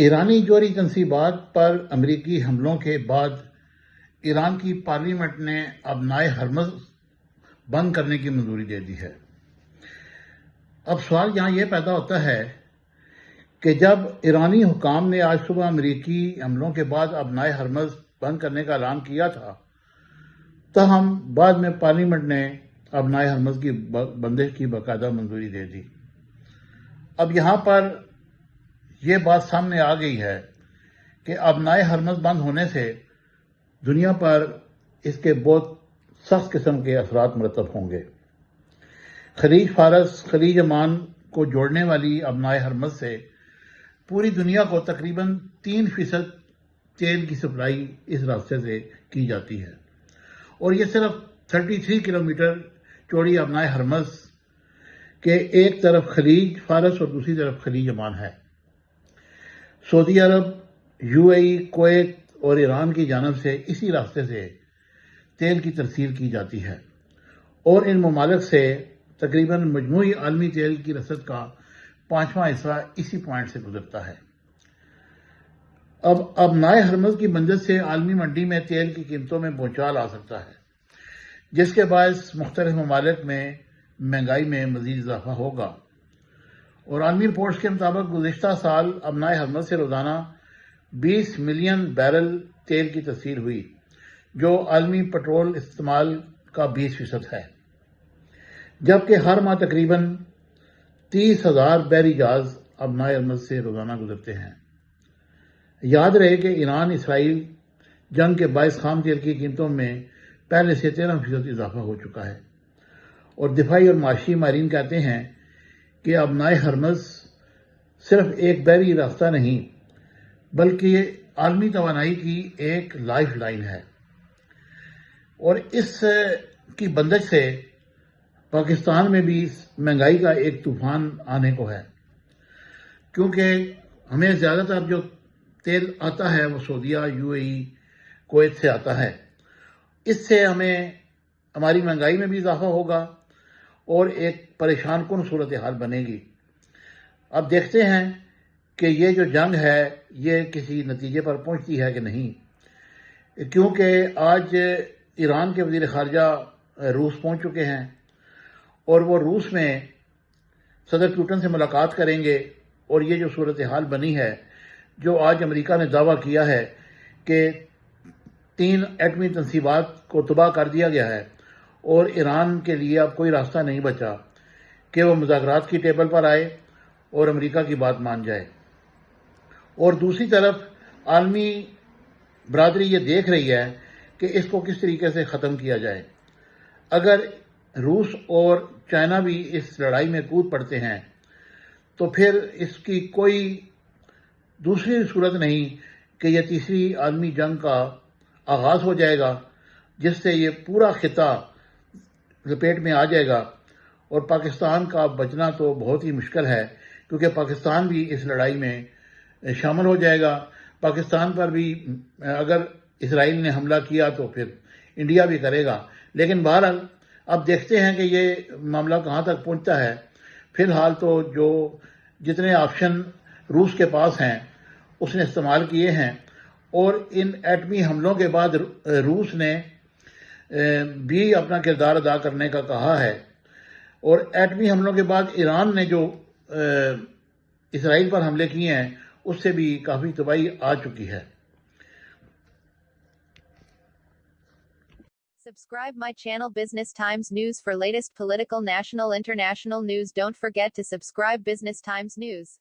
ایرانی جوہری تنصیبات پر امریکی حملوں کے بعد ایران کی پارلیمنٹ نے ابنائے ہرمز بند کرنے کی منظوری دے دی ہے۔ اب سوال یہاں یہ پیدا ہوتا ہے کہ جب ایرانی حکام نے آج صبح امریکی حملوں کے بعد ابنائے ہرمز بند کرنے کا اعلان کیا تھا، تاہم بعد میں پارلیمنٹ نے ابنائے ہرمز کی بندش کی باقاعدہ منظوری دے دی۔ اب یہاں پر یہ بات سامنے آ گئی ہے کہ ابنائے ہرمز بند ہونے سے دنیا پر اس کے بہت سخت قسم کے اثرات مرتب ہوں گے۔ خلیج فارس، خلیج عمان کو جوڑنے والی ابنائے ہرمز سے پوری دنیا کو تقریباً 3% تیل کی سپلائی اس راستے سے کی جاتی ہے، اور یہ صرف 33 کلومیٹر چوڑی ابنائے ہرمز کے ایک طرف خلیج فارس اور دوسری طرف خلیج عمان ہے۔ سعودی عرب، UAE، کویت اور ایران کی جانب سے اسی راستے سے تیل کی ترسیل کی جاتی ہے، اور ان ممالک سے تقریباً مجموعی عالمی تیل کی رسد کا 5واں حصہ اسی پوائنٹ سے گزرتا ہے۔ اب ابنائے ہرمز کی بندش سے عالمی منڈی میں تیل کی قیمتوں میں بھونچال آ سکتا ہے، جس کے باعث مختلف ممالک میں مہنگائی میں مزید اضافہ ہوگا، اور عالمی رپورٹس کے مطابق گزشتہ سال ابنائے ہرمز سے روزانہ 20 ملین بیرل تیل کی ترسیل ہوئی، جو عالمی پٹرول استعمال کا 20% ہے، جبکہ ہر ماہ تقریباً 30,000 بحری جہاز ابنائے ہرمز سے روزانہ گزرتے ہیں۔ یاد رہے کہ ایران اسرائیل جنگ کے باعث خام تیل کی قیمتوں میں پہلے سے 13% اضافہ ہو چکا ہے، اور دفاعی اور معاشی ماہرین کہتے ہیں کہ ابنائے ہرمز صرف ایک بحری راستہ نہیں بلکہ یہ عالمی توانائی کی ایک لائف لائن ہے، اور اس کی بندش سے پاکستان میں بھی مہنگائی کا ایک طوفان آنے کو ہے، کیونکہ ہمیں زیادہ تر جو تیل آتا ہے وہ سعودیہ، UAE، کویت سے آتا ہے۔ اس سے ہماری مہنگائی میں بھی اضافہ ہوگا اور ایک پریشان کن صورتحال بنے گی۔ اب دیکھتے ہیں کہ یہ جو جنگ ہے یہ کسی نتیجے پر پہنچتی ہے کہ نہیں، کیونکہ آج ایران کے وزیر خارجہ روس پہنچ چکے ہیں، اور وہ روس میں صدر پوٹن سے ملاقات کریں گے، اور یہ جو صورتحال بنی ہے، جو آج امریکہ نے دعویٰ کیا ہے کہ 3 ایٹمی تنصیبات کو تباہ کر دیا گیا ہے، اور ایران کے لیے اب کوئی راستہ نہیں بچا کہ وہ مذاکرات کی ٹیبل پر آئے اور امریکہ کی بات مان جائے، اور دوسری طرف عالمی برادری یہ دیکھ رہی ہے کہ اس کو کس طریقے سے ختم کیا جائے۔ اگر روس اور چائنا بھی اس لڑائی میں کود پڑتے ہیں تو پھر اس کی کوئی دوسری صورت نہیں کہ یہ تیسری عالمی جنگ کا آغاز ہو جائے گا، جس سے یہ پورا خطہ لپیٹ میں آ جائے گا، اور پاکستان کا بچنا تو بہت ہی مشکل ہے، کیونکہ پاکستان بھی اس لڑائی میں شامل ہو جائے گا۔ پاکستان پر بھی اگر اسرائیل نے حملہ کیا تو پھر انڈیا بھی کرے گا، لیکن بہرحال اب دیکھتے ہیں کہ یہ معاملہ کہاں تک پہنچتا ہے۔ فی الحال تو جو جتنے آپشن روس کے پاس ہیں اس نے استعمال کیے ہیں، اور ان ایٹمی حملوں کے بعد روس نے بھی اپنا کردار ادا کرنے کا کہا ہے، اور ایٹمی حملوں کے بعد ایران نے جو اسرائیل پر حملے کیے ہیں اس سے بھی کافی تباہی آ چکی ہے۔ Subscribe my channel Business Times News for latest political, national, international news. Don't forget to subscribe Business Times News.